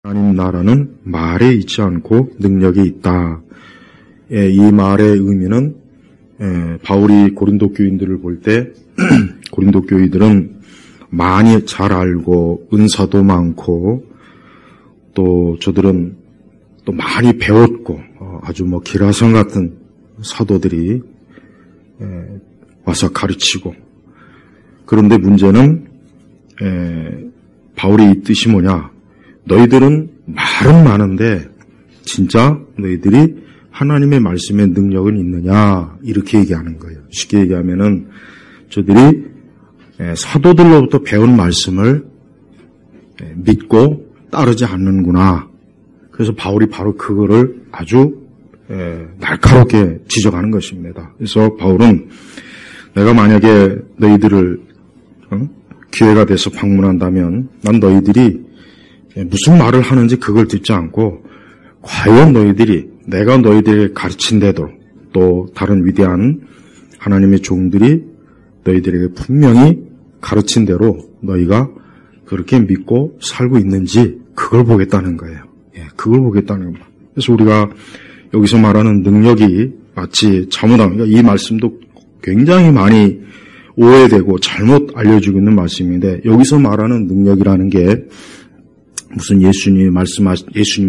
하나님 나라는 말에 있지 않고 능력이 있다. 이 말의 의미는 바울이 고린도 교인들을 볼 때 고린도 교인들은 많이 잘 알고 은사도 많고 또 저들은 또 많이 배웠고 아주 기라성 같은 사도들이 와서 가르치고, 그런데 문제는 바울의 이 뜻이 뭐냐? 너희들은 말은 많은데 진짜 너희들이 하나님의 말씀의 능력은 있느냐? 이렇게 얘기하는 거예요. 쉽게 얘기하면은 저들이 사도들로부터 배운 말씀을 믿고 따르지 않는구나. 그래서 바울이 바로 그거를 아주 날카롭게 지적하는 것입니다. 그래서 바울은 내가 만약에 너희들을 기회가 돼서 방문한다면 난 너희들이 무슨 말을 하는지 그걸 듣지 않고 과연 너희들이 내가 너희들에게 가르친데도 또 다른 위대한 하나님의 종들이 너희들에게 분명히 가르친 대로 너희가 그렇게 믿고 살고 있는지 그걸 보겠다는 거예요. 그걸 보겠다는 겁니다. 그래서 우리가 여기서 말하는 능력이 마치 그러니까 이 말씀도 굉장히 많이 오해되고 잘못 알려지고 있는 말씀인데, 여기서 말하는 능력이라는 게 무슨 예수님이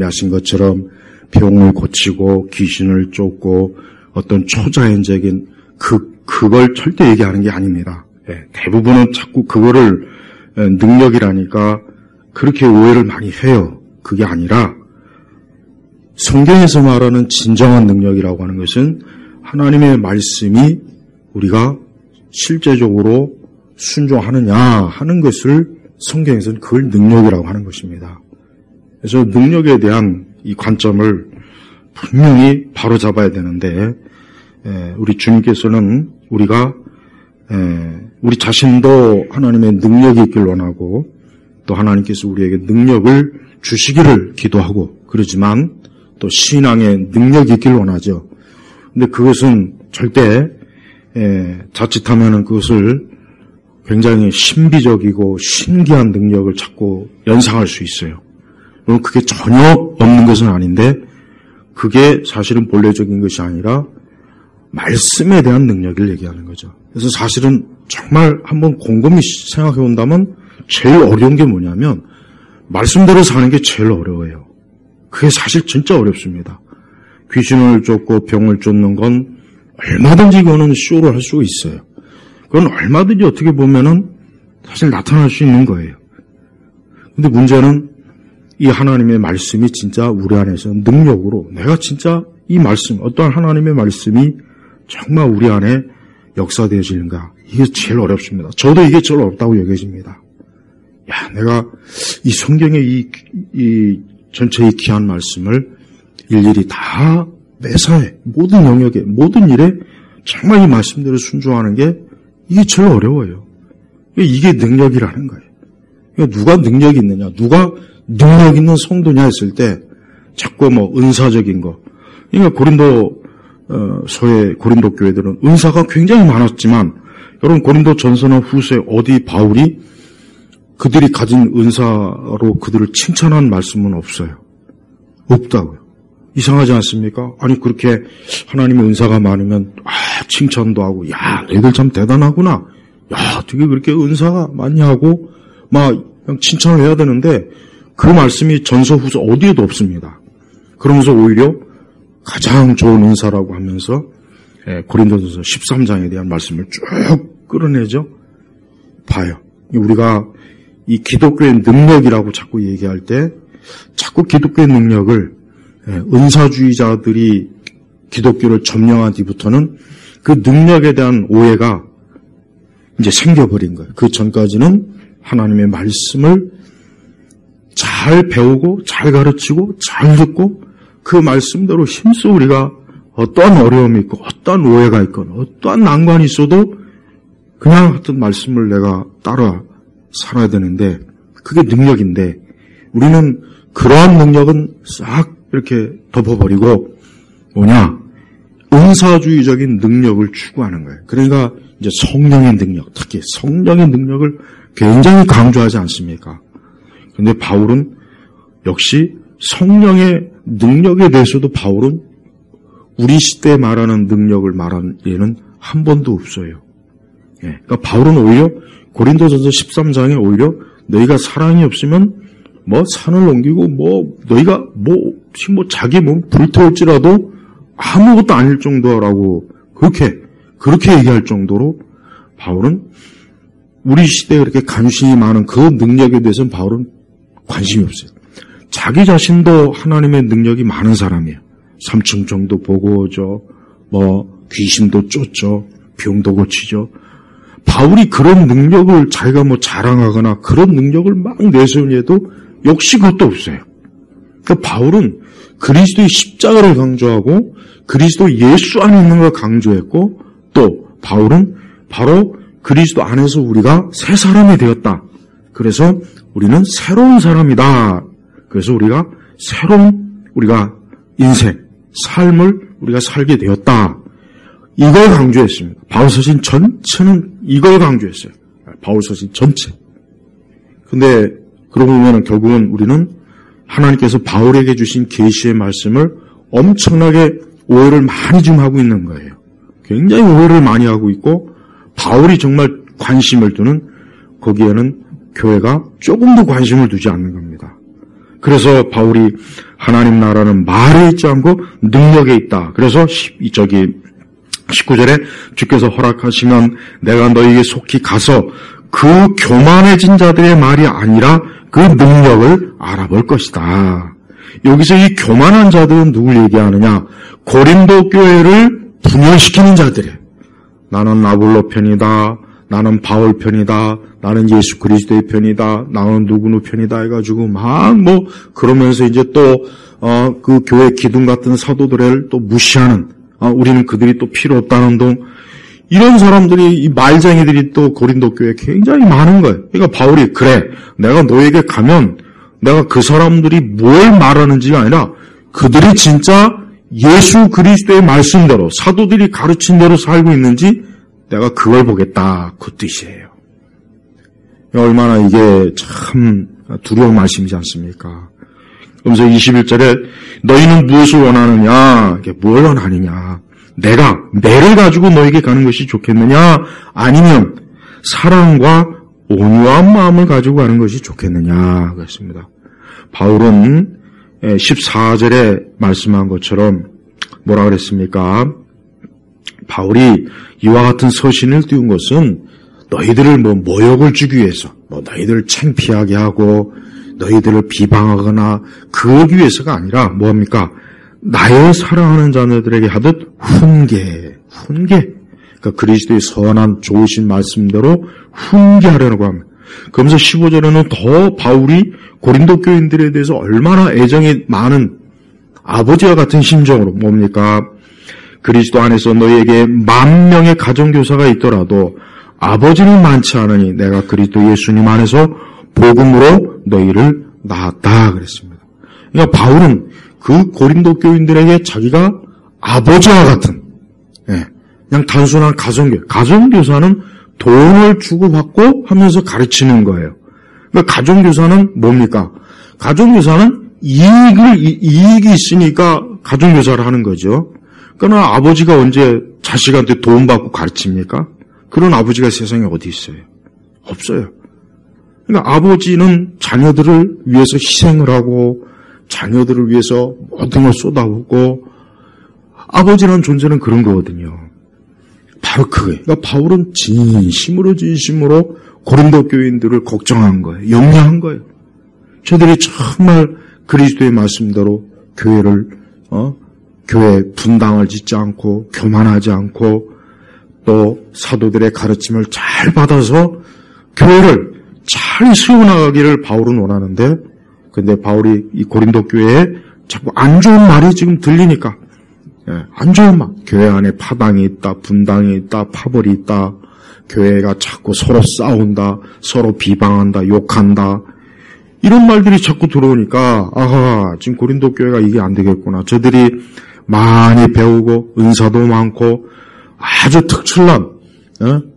하신 것처럼 병을 고치고 귀신을 쫓고 어떤 초자연적인 그걸 절대 얘기하는 게 아닙니다. 대부분은 자꾸 그거를 능력이라니까 그렇게 오해를 많이 해요. 그게 아니라 성경에서 말하는 진정한 능력이라고 하는 것은 하나님의 말씀이 우리가 실제적으로 순종하느냐 하는 것을 성경에서는 그걸 능력이라고 하는 것입니다. 그래서 능력에 대한 이 관점을 분명히 바로잡아야 되는데, 우리 주님께서는 우리가 우리 자신도 하나님의 능력이 있길 원하고 또 하나님께서 우리에게 능력을 주시기를 기도하고 그러지만 또 신앙의 능력이 있길 원하죠. 근데 그것은 절대 자칫하면은 그것을 굉장히 신비적이고 신기한 능력을 자꾸 연상할 수 있어요. 물론 그게 전혀 없는 것은 아닌데 그게 사실은 본래적인 것이 아니라 말씀에 대한 능력을 얘기하는 거죠. 그래서 사실은 정말 한번 곰곰이 생각해 본다면 제일 어려운 게 뭐냐면 말씀대로 사는 게 제일 어려워요. 그게 사실 진짜 어렵습니다. 귀신을 쫓고 병을 쫓는 건 얼마든지 그거는 쇼로 할 수가 있어요. 그건 얼마든지 어떻게 보면은 사실 나타날 수 있는 거예요. 근데 문제는 이 하나님의 말씀이 진짜 우리 안에서 능력으로 내가 진짜 이 말씀, 어떠한 하나님의 말씀이 정말 우리 안에 역사되어지는가, 이게 제일 어렵습니다. 저도 이게 제일 어렵다고 여겨집니다. 내가 이 성경의 이 전체의 귀한 말씀을 일일이 다 매사에 모든 영역에 모든 일에 정말 이 말씀대로 순종하는 게 이게 제일 어려워요. 이게 능력이라는 거예요. 누가 능력이 있느냐, 누가 능력 있는 성도냐 했을 때 자꾸 은사적인 거. 그러니까 고린도 교회들은 은사가 굉장히 많았지만, 여러분 고린도 전서나 후서에 어디 바울이 그들이 가진 은사로 그들을 칭찬한 말씀은 없어요. 없다고요. 이상하지 않습니까? 아니 그렇게 하나님의 은사가 많으면 칭찬도 하고 너희들 참 대단하구나. 어떻게 그렇게 은사가 많이 하고 그냥 칭찬을 해야 되는데 그 말씀이 전서 후서 어디에도 없습니다. 그러면서 오히려 가장 좋은 은사라고 하면서 고린도전서 13장에 대한 말씀을 쭉 끌어내죠. 봐요. 우리가 이 기독교의 능력이라고 자꾸 얘기할 때 자꾸 기독교의 능력을 은사주의자들이 기독교를 점령한 뒤부터는 그 능력에 대한 오해가 이제 생겨버린 거예요. 그 전까지는 하나님의 말씀을 잘 배우고 잘 가르치고 잘 듣고 그 말씀대로 힘써 우리가 어떠한 어려움이 있고 어떠한 오해가 있건 어떠한 난관이 있어도 그냥 하여튼 말씀을 내가 따라 살아야 되는데 그게 능력인데, 우리는 그러한 능력은 싹 이렇게 덮어버리고 은사주의적인 능력을 추구하는 거예요. 그러니까 이제 성령의 능력, 특히 성령의 능력을 굉장히 강조하지 않습니까? 그런데 바울은 역시 성령의 능력에 대해서도 바울은 우리 시대에 말하는 능력을 말한 예는 한 번도 없어요. 그러니까 바울은 오히려 고린도전서 13장에 오히려 너희가 사랑이 없으면 산을 옮기고 너희가 자기 몸 불태울지라도 아무것도 아닐 정도라고 그렇게 얘기할 정도로 바울은 우리 시대에 그렇게 관심이 많은 그 능력에 대해서는 바울은 관심이 없어요. 자기 자신도 하나님의 능력이 많은 사람이에요. 삼층정도 보고 오죠. 귀신도 쫓죠. 병도 고치죠. 바울이 그런 능력을 자기가 자랑하거나 그런 능력을 막 내세우려도 역시 그것도 없어요. 그러니까 바울은 그리스도의 십자가를 강조하고 그리스도 예수 안에 있는 걸 강조했고 또 바울은 바로 그리스도 안에서 우리가 새 사람이 되었다. 그래서 우리는 새로운 사람이다. 그래서 우리가 인생, 삶을 우리가 살게 되었다. 이걸 강조했습니다. 바울서신 전체는 이걸 강조했어요. 바울서신 전체. 근데 그러고 보면 결국은 우리는 하나님께서 바울에게 주신 계시의 말씀을 엄청나게 오해를 많이 좀 하고 있는 거예요. 굉장히 오해를 많이 하고 있고 바울이 정말 관심을 두는 거기에는 교회가 조금도 관심을 두지 않는 겁니다. 그래서 바울이 하나님 나라는 말에 있지 않고 능력에 있다. 그래서 19절에 주께서 허락하시면 내가 너희에게 속히 가서 그 교만해진 자들의 말이 아니라 그 능력을 알아볼 것이다. 여기서 이 교만한 자들은 누굴 얘기하느냐? 고린도 교회를 분열시키는 자들이에요. 나는 아볼로 편이다. 나는 바울 편이다. 나는 예수 그리스도의 편이다. 나는 누구누구 편이다 해가지고 그러면서 이제 또 그 교회 기둥 같은 사도들을 또 무시하는 우리는 그들이 또 필요 없다는 동 이런 사람들이 이 말쟁이들이 또 고린도 교회에 굉장히 많은 거예요. 그러니까 바울이 그래 내가 너에게 가면 내가 그 사람들이 뭘 말하는지가 아니라 그들이 진짜 예수 그리스도의 말씀대로 사도들이 가르친 대로 살고 있는지 내가 그걸 보겠다. 그 뜻이에요. 얼마나 이게 참 두려운 말씀이지 않습니까? 그러면서 21절에 너희는 무엇을 원하느냐? 이게 뭘 원하느냐? 내를 가지고 너에게 가는 것이 좋겠느냐? 아니면 사랑과 온유한 마음을 가지고 가는 것이 좋겠느냐? 그렇습니다. 바울은 14절에 말씀한 것처럼 뭐라 그랬습니까? 바울이 이와 같은 서신을 띄운 것은 너희들을 모욕을 주기 위해서, 너희들을 창피하게 하고, 너희들을 비방하거나 그러기 위해서가 아니라 뭐합니까? 나의 사랑하는 자녀들에게 하듯 훈계. 그러니까 그리스도의 선한 좋으신 말씀대로 훈계하려고 합니다. 그러면서 15절에는 더 바울이 고린도 교인들에 대해서 얼마나 애정이 많은 아버지와 같은 심정으로 뭡니까? 그리스도 안에서 너희에게 10,000명의 가정교사가 있더라도 아버지는 많지 않으니 내가 그리스도 예수님 안에서 복음으로 너희를 낳았다 그랬습니다. 그러니까 바울은 그 고린도 교인들에게 자기가 아버지와 같은 그냥 단순한 가정교사는 돈을 주고받고 하면서 가르치는 거예요. 그러니까 가정교사는 뭡니까? 가정교사는 이익이 있으니까 가정교사를 하는 거죠. 그러나 아버지가 언제 자식한테 돈 받고 가르칩니까? 그런 아버지가 세상에 어디 있어요? 없어요. 그러니까 아버지는 자녀들을 위해서 희생을 하고 자녀들을 위해서 모든 걸 쏟아붓고 아버지라는 존재는 그런 거거든요. 바로 그거예요. 그러니까 바울은 진심으로 고린도 교인들을 걱정한 거예요. 염려한 거예요. 저들이 정말 그리스도의 말씀대로 교회 분당을 짓지 않고 교만하지 않고 또 사도들의 가르침을 잘 받아서 교회를 잘 세워나가기를 바울은 원하는데 근데 바울이 이 고린도 교회에 자꾸 안 좋은 말이 지금 들리니까 안 좋은 말. 교회 안에 파당이 있다, 분당이 있다, 파벌이 있다. 교회가 자꾸 서로 싸운다, 서로 비방한다, 욕한다. 이런 말들이 자꾸 들어오니까 지금 고린도 교회가 이게 안 되겠구나. 저들이 많이 배우고 은사도 많고 아주 특출난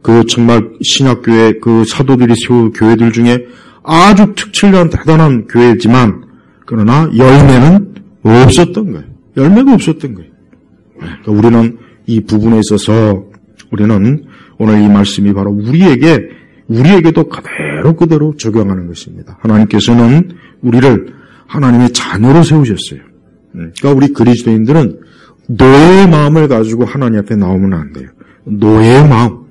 그 정말 신약교회 그 사도들이 세운 교회들 중에 아주 특출난 대단한 교회지만 그러나 열매는 없었던 거예요. 열매가 없었던 거예요. 그러니까 우리는 이 부분에 있어서 우리는 오늘 이 말씀이 바로 우리에게도 그대로 적용하는 것입니다. 하나님께서는 우리를 하나님의 자녀로 세우셨어요. 그러니까 우리 그리스도인들은 노예의 마음을 가지고 하나님 앞에 나오면 안 돼요. 노예의 마음.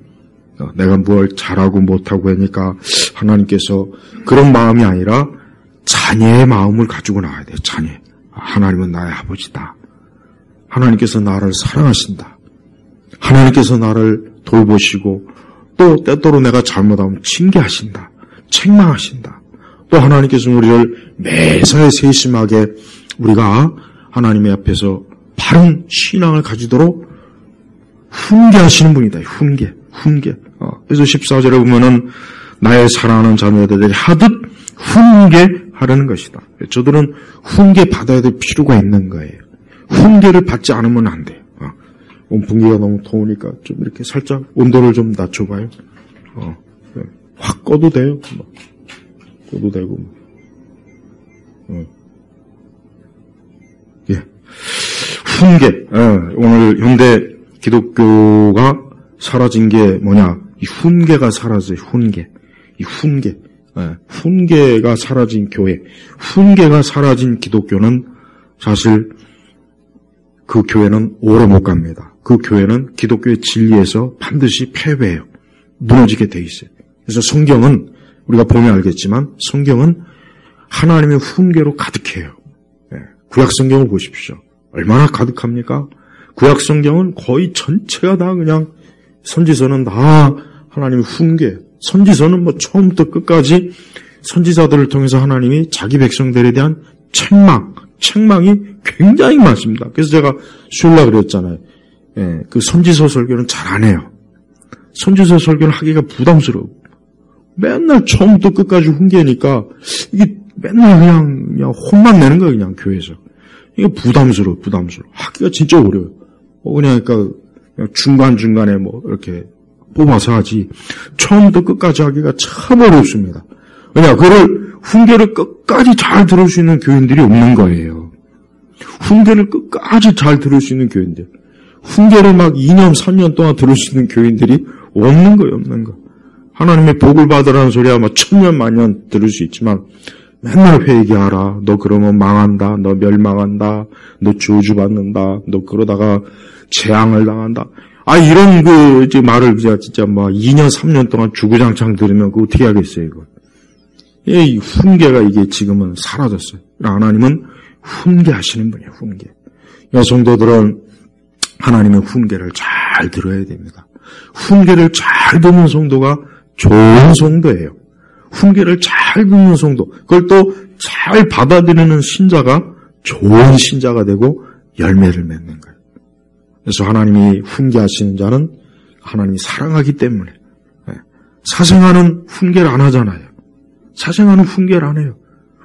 내가 뭘 잘하고 못하고 하니까 하나님께서 그런 마음이 아니라 자녀의 마음을 가지고 나와야 돼요. 자녀. 하나님은 나의 아버지다. 하나님께서 나를 사랑하신다. 하나님께서 나를 돌보시고 또 때때로 내가 잘못하면 징계하신다. 책망하신다. 또 하나님께서 우리를 매사에 세심하게 우리가 하나님의 앞에서 바른 신앙을 가지도록 훈계하시는 분이다. 훈계. 그래서 14절에 보면은 나의 사랑하는 자녀들이 하듯 훈계하려는 것이다. 저들은 훈계 받아야 될 필요가 있는 거예요. 훈계를 받지 않으면 안 돼요. 분기가 너무 더우니까 좀 이렇게 살짝 온도를 좀 낮춰봐요. 확 꺼도 돼요. 꺼도 되고. 예. 훈계. 오늘 현대 기독교가 사라진 게 뭐냐? 이 훈계가 사라져요. 훈계가 사라진 교회. 훈계가 사라진 기독교는 사실 그 교회는 오래 못 갑니다. 그 교회는 기독교의 진리에서 반드시 패배해요. 무너지게 돼 있어요. 그래서 성경은 우리가 보면 알겠지만 성경은 하나님의 훈계로 가득해요. 구약 성경을 보십시오. 얼마나 가득합니까? 구약 성경은 거의 전체가 다 그냥 선지서는 다 하나님의 훈계. 선지서는 뭐 처음부터 끝까지 선지자들을 통해서 하나님이 자기 백성들에 대한 책망이 굉장히 많습니다. 그래서 제가 수요일날 그랬잖아요. 그 선지서 설교는 잘 안 해요. 선지서 설교를 하기가 부담스러워. 맨날 처음부터 끝까지 훈계니까 이게 맨날 그냥 혼만 내는 거예요. 그냥 교회에서. 이게 부담스러워. 하기가 진짜 어려워요. 그러니까 중간중간에 뭐 이렇게 뽑아서 하지 처음부터 끝까지 하기가 참 어렵습니다. 왜냐, 그걸 훈계를 끝까지 잘 들을 수 있는 교인들이 없는 거예요. 훈계를 끝까지 잘 들을 수 있는 교인들. 훈계를 막 2년, 3년 동안 들을 수 있는 교인들이 없는 거예요. 하나님의 복을 받으라는 소리야 막 1000년, 만년 들을 수 있지만 맨날 회개하라. 너 그러면 망한다. 너 멸망한다. 너 저주받는다. 너 그러다가 재앙을 당한다. 이런 말을 진짜 막 2년, 3년 동안 주구장창 들으면 그거 어떻게 하겠어요, 이거. 이 훈계가 이게 지금은 사라졌어요. 하나님은 훈계하시는 분이에요, 훈계. 성도들은 하나님의 훈계를 잘 들어야 됩니다. 훈계를 잘 듣는 성도가 좋은 성도예요. 훈계를 잘 듣는 성도, 그걸 또 잘 받아들이는 신자가 좋은 신자가 되고 열매를 맺는 거예요. 그래서 하나님이 훈계하시는 자는 하나님이 사랑하기 때문에 사생하는 훈계를 안 하잖아요. 사생하는 훈계를 안 해요.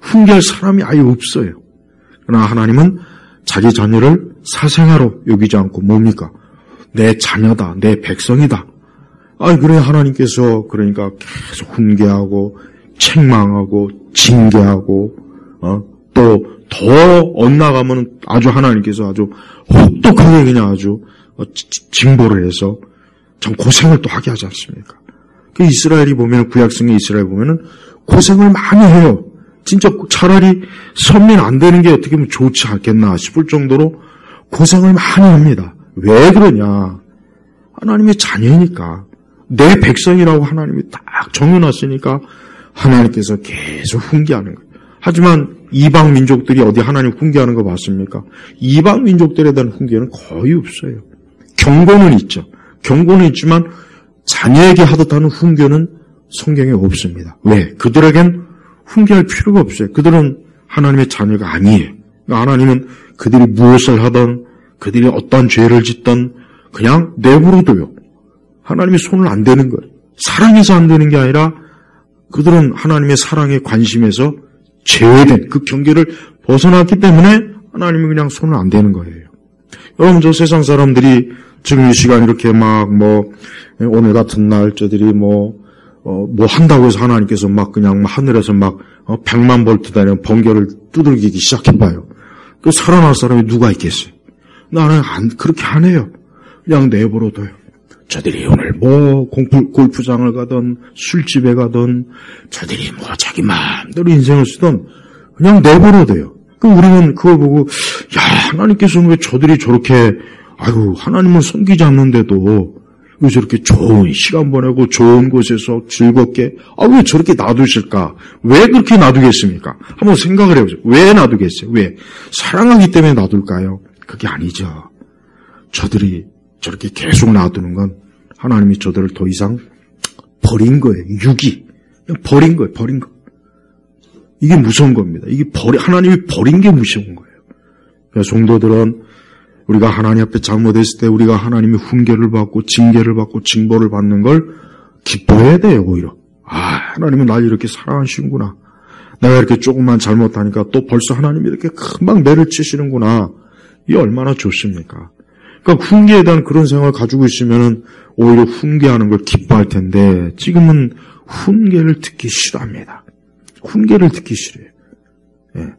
훈계할 사람이 아예 없어요. 그러나 하나님은 자기 자녀를 사생아로 여기지 않고 뭡니까? 내 자녀다, 내 백성이다. 그래 하나님께서 그러니까 계속 훈계하고 책망하고 징계하고 또 더 엇나가면 아주 하나님께서 아주 혹독하게 그냥 아주 징벌을 해서 참 고생을 또 하게 하지 않습니까? 그 이스라엘이 보면 구약성의 이스라엘 보면은 고생을 많이 해요. 진짜 차라리 선민 안 되는 게 어떻게 보면 좋지 않겠나 싶을 정도로 고생을 많이 합니다. 왜 그러냐? 하나님의 자녀니까. 내 백성이라고 하나님이 딱 정해놨으니까 하나님께서 계속 훈계하는 거예요. 하지만 이방 민족들이 어디 하나님 훈계하는 거 봤습니까? 이방 민족들에 대한 훈계는 거의 없어요. 경고는 있죠. 경고는 있지만 자녀에게 하듯 하는 훈계는 성경에 없습니다. 왜? 그들에겐 훈계할 필요가 없어요. 그들은 하나님의 자녀가 아니에요. 하나님은 그들이 무엇을 하든 그들이 어떤 죄를 짓든 그냥 내버려둬요. 하나님의 손을 안 대는 거예요. 사랑해서 안 되는 게 아니라 그들은 하나님의 사랑에 관심에서 제외된 그 경계를 벗어났기 때문에 하나님이 그냥 손을 안 대는 거예요. 여러분, 저 세상 사람들이 지금 이 시간 이렇게 오늘 같은 날 저들이 뭐 한다고 해서 하나님께서 막 그냥 하늘에서 막 100만 볼트 되는 번개를 두들기기 시작해봐요. 그 살아날 사람이 누가 있겠어요? 나는 그렇게 안 해요. 그냥 내버려둬요. 저들이 오늘 뭐 골프장을 가든 술집에 가든 저들이 뭐 자기 마음대로 인생을 쓰든 그냥 내버려둬요. 그럼 우리는 그걸 보고 야, 하나님께서는 왜 저들이 저렇게 아유, 하나님을 섬기지 않는데도 왜 저렇게 좋은 시간 보내고 좋은 곳에서 즐겁게 왜 저렇게 놔두실까? 왜 그렇게 놔두겠습니까? 한번 생각을 해보세요. 왜 놔두겠어요? 왜? 사랑하기 때문에 놔둘까요? 그게 아니죠. 저들이 저렇게 계속 놔두는 건 하나님이 저들을 더 이상 버린 거예요. 유기. 그냥 버린 거예요. 버린 거. 이게 무서운 겁니다. 이게 하나님이 버린 게 무서운 거예요. 그래서 성도들은 우리가 하나님 앞에 잘못했을 때 우리가 하나님의 훈계를 받고 징계를 받고 징벌을 받는 걸 기뻐해야 돼요. 오히려. 하나님은 날 이렇게 사랑하시는구나. 내가 이렇게 조금만 잘못하니까 또 벌써 하나님이 이렇게 금방 매를 치시는구나. 이게 얼마나 좋습니까? 그러니까 훈계에 대한 그런 생각을 가지고 있으면 오히려 훈계하는 걸 기뻐할 텐데 지금은 훈계를 듣기 싫어합니다. 훈계를 듣기 싫어요. 예.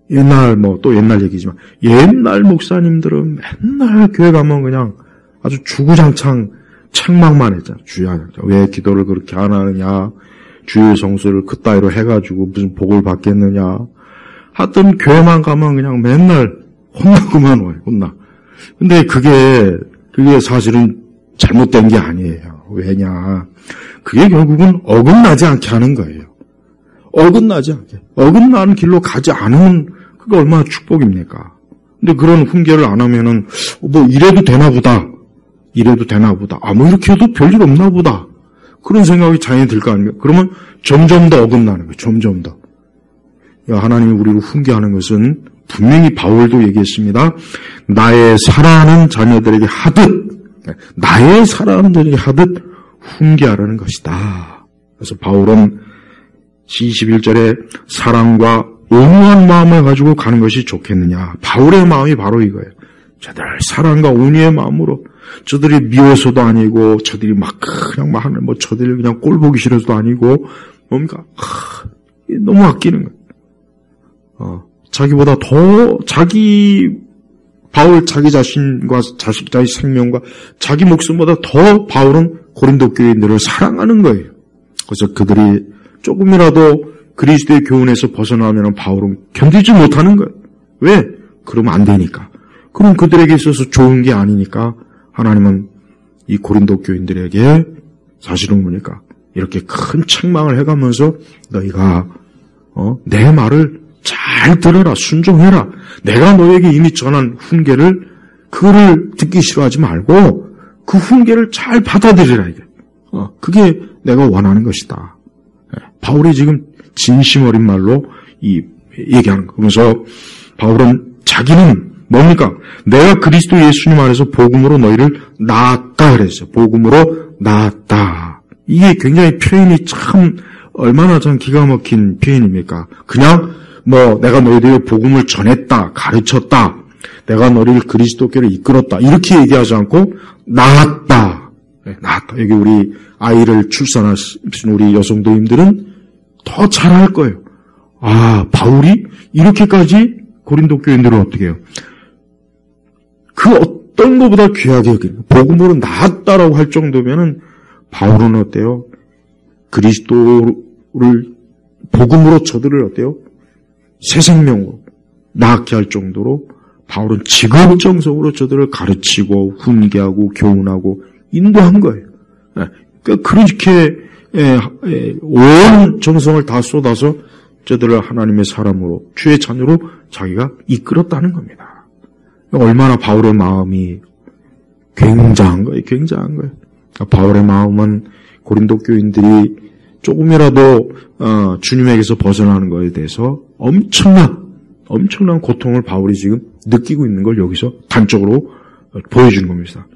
옛날 또 옛날 얘기지만 옛날 목사님들은 맨날 교회 가면 그냥 아주 주구장창 책망만 했잖아. 주야 왜 기도를 그렇게 안 하느냐, 주일 성수를 그따위로 해가지고 무슨 복을 받겠느냐. 하여튼 교회만 가면 그냥 맨날 혼나고만 와요. 혼나. 근데 그게 사실은 잘못된 게 아니에요. 왜냐? 그게 결국은 어긋나지 않게 하는 거예요. 어긋나지 않게. 어긋나는 길로 가지 않으면 그게 얼마나 축복입니까? 근데 그런 훈계를 안 하면은, 이래도 되나 보다. 이래도 되나 보다. 뭐 이렇게 해도 별일 없나 보다. 그런 생각이 자연히 들 거 아닙니까? 그러면 점점 더 어긋나는 거예요. 점점 더. 하나님이 우리를 훈계하는 것은 분명히 바울도 얘기했습니다. 나의 사랑하는 자녀들에게 하듯, 나의 사랑하는 자녀들에게 하듯 훈계하라는 것이다. 그래서 바울은 21절에 사랑과 온유한 마음을 가지고 가는 것이 좋겠느냐. 바울의 마음이 바로 이거예요. 저들 사랑과 온유의 마음으로 저들이 미워서도 아니고 저들이 그냥 하는 저들이 그냥 꼴 보기 싫어서도 아니고 뭡니까? 너무 아끼는 거예요. 자기보다 더 바울 자기 자신과 자식자의 생명과 자기 목숨보다 더 바울은 고린도 교인들을 사랑하는 거예요. 그래서 그들이 조금이라도 그리스도의 교훈에서 벗어나면 바울은 견디지 못하는 거예요. 왜? 그러면 안 되니까. 그럼 그들에게 있어서 좋은 게 아니니까 하나님은 이 고린도 교인들에게 사실은 뭐니까 이렇게 큰 책망을 해가면서 너희가 내 말을 잘 들어라. 순종해라. 내가 너에게 이미 전한 훈계를 그거를 듣기 싫어하지 말고 그 훈계를 잘 받아들이라. 이게. 그게 내가 원하는 것이다. 바울이 지금 진심 어린 말로 얘기하는 거. 그러면서 바울은 자기는 뭡니까? 내가 그리스도 예수님 안에서 복음으로 너희를 낳았다 그랬어요. 복음으로 낳았다. 이게 굉장히 표현이 참 얼마나 참 기가 막힌 표현입니까? 그냥 내가 너희들에게 복음을 전했다, 가르쳤다, 내가 너희를 그리스도께로 이끌었다 이렇게 얘기하지 않고 낳았다. 낳았다. 여기 우리 아이를 출산하신 우리 여성도님들은 더 잘할 거예요. 바울이 이렇게까지 고린도 교인들은 어떻게 해요? 그 어떤 것보다 귀하게 여기는 복음으로 낳았다라고 할 정도면은 바울은 어때요? 그리스도를 복음으로 저들을 어때요? 새 생명으로 낳게 할 정도로 바울은 직업정성으로 저들을 가르치고 훈계하고 교훈하고 인도한 거예요. 그러니까 그렇게 온 정성을 다 쏟아서 저들을 하나님의 사람으로 주의 자녀로 자기가 이끌었다는 겁니다. 얼마나 바울의 마음이 굉장한 거예요. 굉장한 거예요. 바울의 마음은 고린도 교인들이 조금이라도 주님에게서 벗어나는 것에 대해서 엄청난 고통을 바울이 지금 느끼고 있는 걸 여기서 단적으로 보여주는 겁니다.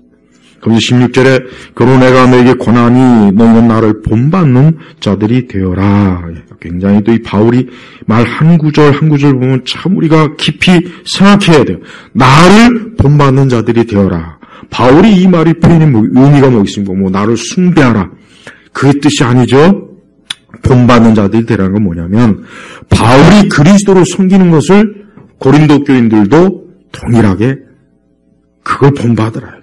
그래서 16절에 그러나 내가 너에게 권하니 너는 나를 본받는 자들이 되어라. 굉장히 또 이 바울이 말 한 구절 한 구절 보면 참 우리가 깊이 생각해야 돼요. 나를 본받는 자들이 되어라. 바울이 이 말이 표현이 의미가 뭐 있습니까? 나를 숭배하라. 그 뜻이 아니죠. 본받는 자들이 되라는 건 뭐냐면 바울이 그리스도를 섬기는 것을 고린도 교인들도 동일하게 그걸 본받으라.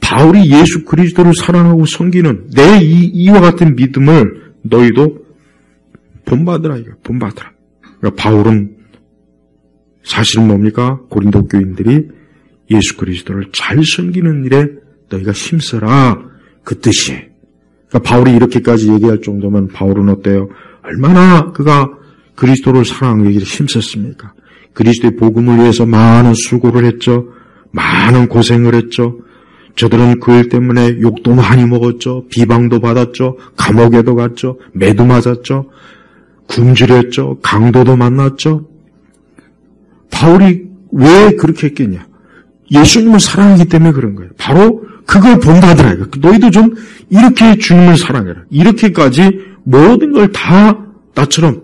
바울이 예수 그리스도를 사랑하고 섬기는 내 이와 같은 믿음을 너희도 본받으라. 본받으라. 그러니까 바울은 사실 뭡니까? 고린도 교인들이 예수 그리스도를 잘 섬기는 일에 너희가 힘써라. 그 뜻이에요. 그러니까 바울이 이렇게까지 얘기할 정도면 바울은 어때요? 얼마나 그가 그리스도를 사랑하기 위해 힘썼습니까? 그리스도의 복음을 위해서 많은 수고를 했죠. 많은 고생을 했죠. 저들은 그 일 때문에 욕도 많이 먹었죠. 비방도 받았죠. 감옥에도 갔죠. 매도 맞았죠. 굶주렸죠. 강도도 만났죠. 바울이 왜 그렇게 했겠냐? 예수님을 사랑하기 때문에 그런 거예요. 바로 그걸 본받으라. 너희도 좀 이렇게 주님을 사랑해라. 이렇게까지 모든 걸 다 나처럼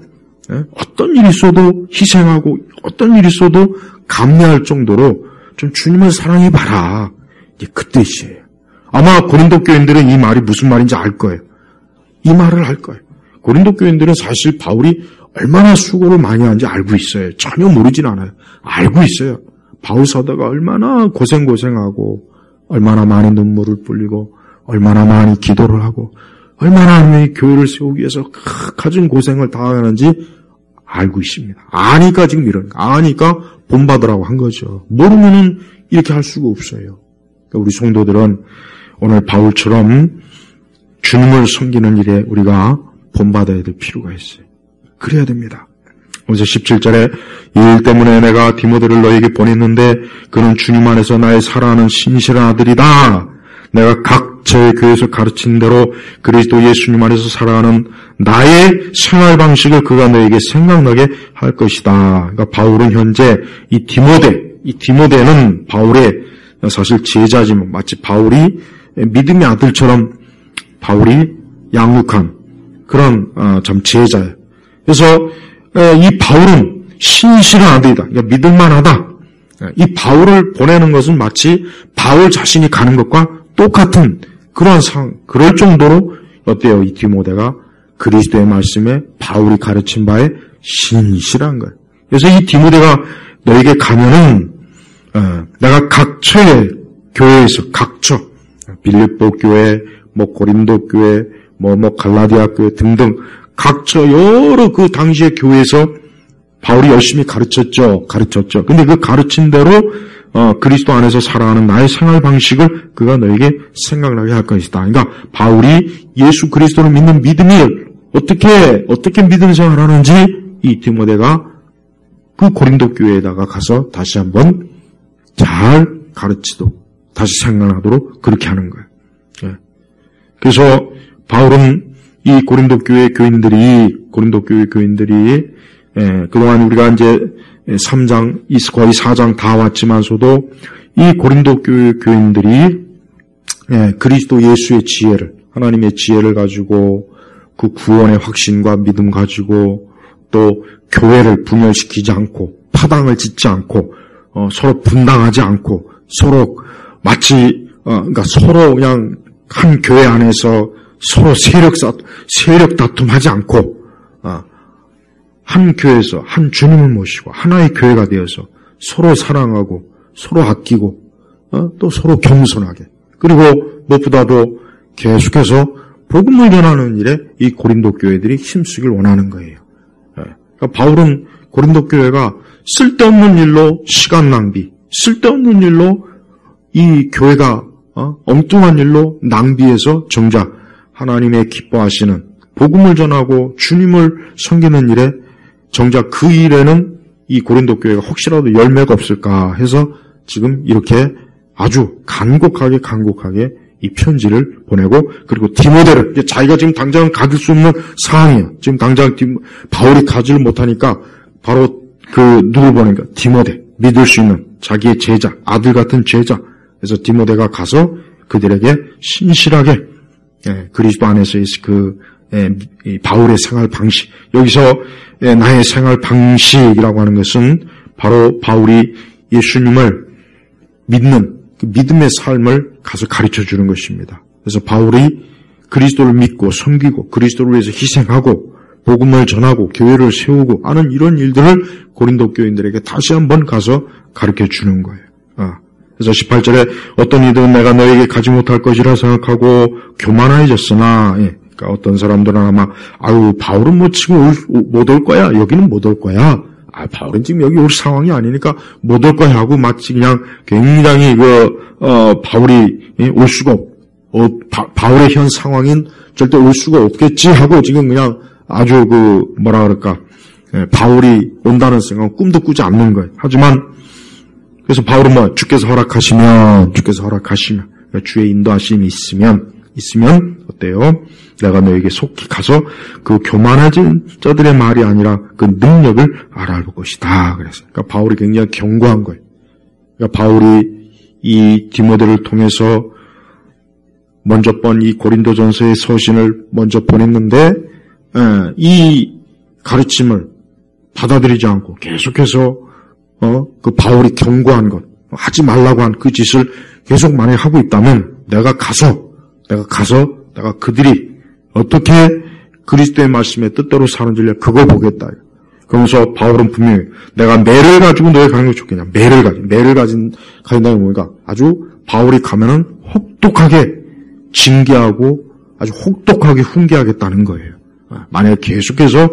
어떤 일이 있어도 희생하고 어떤 일이 있어도 감내할 정도로 좀 주님을 사랑해봐라. 이게 그 뜻이에요. 아마 고린도 교인들은 이 말이 무슨 말인지 알 거예요. 이 말을 알 거예요. 고린도 교인들은 사실 바울이 얼마나 수고를 많이 하는지 알고 있어요. 전혀 모르진 않아요. 알고 있어요. 바울 사도가 얼마나 고생하고 얼마나 많이 눈물을 뿌리고 얼마나 많이 기도를 하고 얼마나 하나님의 교회를 세우기 위해서 가진 고생을 다 하는지 알고 있습니다. 아니까 지금 이런 거. 아니까 본받으라고 한 거죠. 모르면은 이렇게 할 수가 없어요. 그러니까 우리 성도들은 오늘 바울처럼 주님을 섬기는 일에 우리가 본받아야 될 필요가 있어요. 그래야 됩니다. 그래서 17절에 이 일 때문에 내가 디모데를 너에게 보냈는데 그는 주님 안에서 나의 사랑하는 신실한 아들이다. 내가 각처의 교회에서 가르친 대로 그리스도 예수님 안에서 살아가는 나의 생활 방식을 그가 너에게 생각나게 할 것이다. 그러니까 바울은 현재 이 디모데는 바울의 사실 제자지만 마치 바울이 믿음의 아들처럼 바울이 양육한 그런 참 제자예요. 그래서 이 바울은 신실한 아들이다. 그러니까 믿을만하다. 이 바울을 보내는 것은 마치 바울 자신이 가는 것과 똑같은 그러한 상황, 그럴 정도로 어때요? 이 디모데가 그리스도의 말씀에 바울이 가르친 바에 신실한 거예요. 그래서 이 디모데가 너에게 가면은 내가 각처의 교회에서 각처 빌립보 교회, 고린도 교회, 갈라디아 교회 등등 각처 여러 그 당시의 교회에서 바울이 열심히 가르쳤죠. 근데 그 가르친 대로 그리스도 안에서 살아가는 나의 생활 방식을 그가 너에게 생각나게 할 것이다. 그러니까 바울이 예수 그리스도를 믿는 믿음이 어떻게 믿음 생활하는지 이 디모데가 그 고린도 교회에다가 가서 다시 한번 잘 가르치도록 다시 생각하도록 그렇게 하는 거예요. 그래서 바울은 이 고린도 교회 교인들이 그동안 우리가 이제 3장, 거의 4장 다 왔지만서도 이 고린도 교회 교인들이 그리스도 예수의 지혜를, 하나님의 지혜를 가지고 그 구원의 확신과 믿음 가지고 또 교회를 분열시키지 않고 파당을 짓지 않고 서로 분당하지 않고 서로 마치 그러니까 서로 그냥 한 교회 안에서 서로 세력 다툼하지 않고 한 교회에서 한 주님을 모시고 하나의 교회가 되어서 서로 사랑하고 서로 아끼고 또 서로 겸손하게 그리고 무엇보다도 계속해서 복음을 전하는 일에 이 고린도 교회들이 힘쓰길 원하는 거예요. 그러니까 바울은 고린도 교회가 쓸데없는 일로 시간 낭비, 쓸데없는 일로 이 교회가 엉뚱한 일로 낭비해서 정작 하나님의 기뻐하시는 복음을 전하고 주님을 섬기는 일에 정작 그 일에는 이 고린도 교회가 혹시라도 열매가 없을까 해서 지금 이렇게 아주 간곡하게 이 편지를 보내고 그리고 디모데를 자기가 지금 당장 가질 수 없는 상황이에요. 지금 당장 바울이 가지를 못하니까 바로 누굴 보내니까 디모데 믿을 수 있는 자기의 제자 아들 같은 제자 그래서 디모데가 가서 그들에게 신실하게 그리스도 안에서의 바울의 생활 방식 여기서 나의 생활 방식이라고 하는 것은 바로 바울이 예수님을 믿는 그 믿음의 삶을 가서 가르쳐 주는 것입니다. 그래서 바울이 그리스도를 믿고 섬기고 그리스도를 위해서 희생하고 복음을 전하고 교회를 세우고 하는 이런 일들을 고린도 교인들에게 다시 한번 가서 가르쳐 주는 거예요. 그래서 18절에 어떤 이들은 내가 너에게 가지 못할 것이라 생각하고 교만해졌으나, 그러니까 어떤 사람들은 아마 바울은 뭐 지금 못 올 거야. 여기는 못 올 거야. 바울은 지금 여기 올 상황이 아니니까 못 올 거야 하고 마치 그냥 굉장히 바울이 올 수가 바울의 현 상황인 절대 올 수가 없겠지 하고 지금 그냥 아주 뭐라 그럴까, 바울이 온다는 생각은 꿈도 꾸지 않는 거예요. 하지만 그래서 바울은 주께서 허락하시면 그러니까 주의 인도하심이 있으면 어때요? 내가 너에게 속히 가서 그 교만해진 자들의 말이 아니라 그 능력을 알아볼 것이다. 그러니까 바울이 굉장히 경고한 거예요. 그러니까 바울이 이 디모데를 통해서 먼저 번 이 고린도전서의 서신을 먼저 보냈는데 이 가르침을 받아들이지 않고 계속해서 그 바울이 경고한 것, 하지 말라고 한 그 짓을 계속 만약에 하고 있다면 내가 그들이 어떻게 그리스도의 말씀에 뜻대로 사는지 그걸 보겠다. 그러면서 바울은 분명히 내가 매를 가지고 너에 가는 게 좋겠냐. 매를 가진다는 뭐니까 아주 바울이 가면은 혹독하게 징계하고 아주 혹독하게 훈계하겠다는 거예요. 만약에 계속해서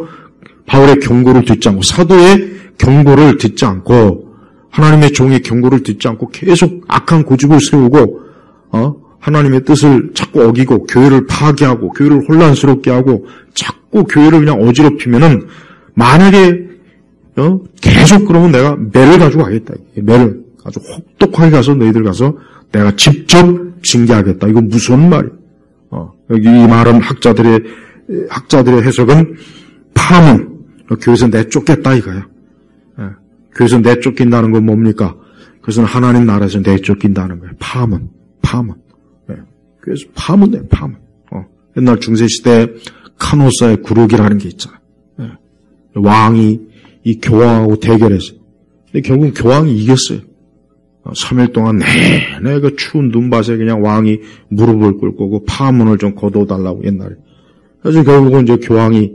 바울의 경고를 듣지 않고 사도의 경고를 듣지 않고 하나님의 종의 경고를 듣지 않고 계속 악한 고집을 세우고 하나님의 뜻을 자꾸 어기고 교회를 파괴하고 교회를 혼란스럽게 하고 자꾸 교회를 그냥 어지럽히면은 만약에 계속 그러면 내가 매를 가지고 가겠다. 매를 아주 혹독하게 가서 너희들 가서 내가 직접 징계하겠다. 이거 무슨 말이야? 여기 이 말은 학자들의 해석은 파문, 교회에서 내쫓겠다 이거야. 교회에서 내쫓긴다는 건 뭡니까? 그것은 하나님 나라에서 내쫓긴다는 거예요. 파문. 그래서 파문이에요. 옛날 중세시대 카노사의 구룩이라는 게 있잖아요. 왕이 이 교황하고 대결했어요. 근데 결국 교황이 이겼어요. 3일 동안 내내 그 추운 눈밭에 그냥 왕이 무릎을 꿇고 그 파문을 좀 거둬달라고 옛날에. 그래서 결국은 이제 교황이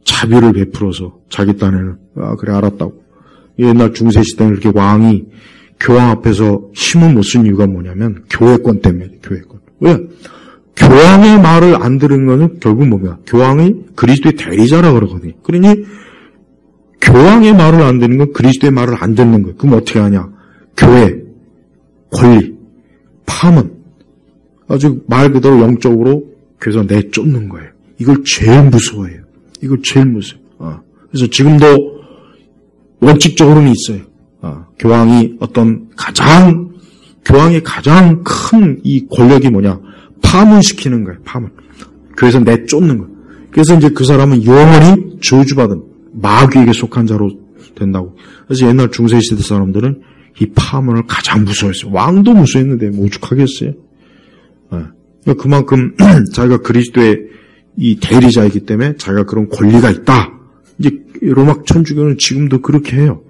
자비를 베풀어서 자기 딴에는 그래 알았다고. 옛날 중세시대는 이렇게 왕이 교황 앞에서 힘을 못 쓴 이유가 뭐냐면 교회권 때문에. 교회권. 왜? 교황의 말을 안 들은 거는 결국 뭡니까? 교황이 그리스도의 대리자라 그러거든요. 그러니 교황의 말을 안 듣는 건 그리스도의 말을 안 듣는 거예요. 그럼 어떻게 하냐? 교회, 권리, 파문. 아주 말 그대로 영적으로 그래서 내쫓는 거예요. 이걸 제일 무서워해요. 그래서 지금도 원칙적으로는 있어요. 교황의 가장 큰 이 권력이 뭐냐? 파문시키는 거예요. 파문. 교회에서 내쫓는 거예요. 그래서 이제 그 사람은 영원히 저주받은 마귀에게 속한 자로 된다고. 그래서 옛날 중세시대 사람들은 이 파문을 가장 무서워했어요. 왕도 무서워했는데 뭐 오죽하겠어요? 그만큼 자기가 그리스도의 이 대리자이기 때문에 자기가 그런 권리가 있다. 이제 로마 천주교는 지금도 그렇게 해요.